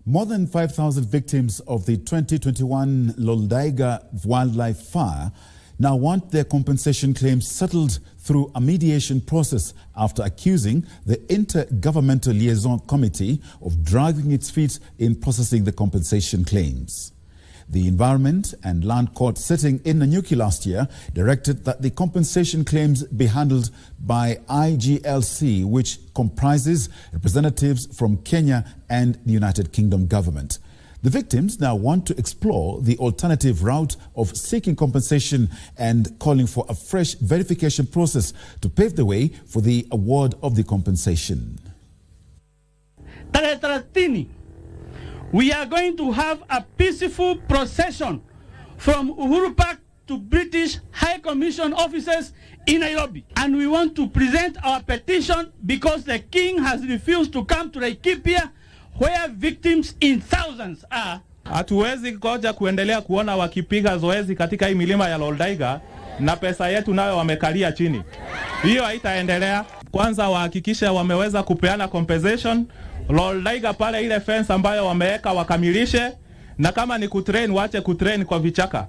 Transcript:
More than 5,000 victims of the 2021 Lolldaiga wildlife fire now want their compensation claims settled through a mediation process after accusing the Inter-Government Liaison Committee of dragging its feet in processing the compensation claims. The Environment and Land Court sitting in Nanyuki last year directed that the compensation claims be handled by IGLC, which comprises representatives from Kenya and the United Kingdom government. The victims now want to explore the alternative route of seeking compensation and calling for a fresh verification process to pave the way for the award of the compensation. We are going to have a peaceful procession from Uhuru Park to British High Commission offices in Nairobi. And we want to present our petition because the king has refused to come to Laikipia where victims in thousands are. Hatuwezi koja kuendelea kuona wakipiga zoezi katika hii milima ya Lolldaiga na pesa yetu nayo wamekalia chini. Hiyo haitaendelea. Kwanza wahakikisha wameweza kupeana compensation. Lolldaiga pale ile fence ambayo wameweka wakamilishe, na kama ni kutrain waache kutrain kwa vichaka.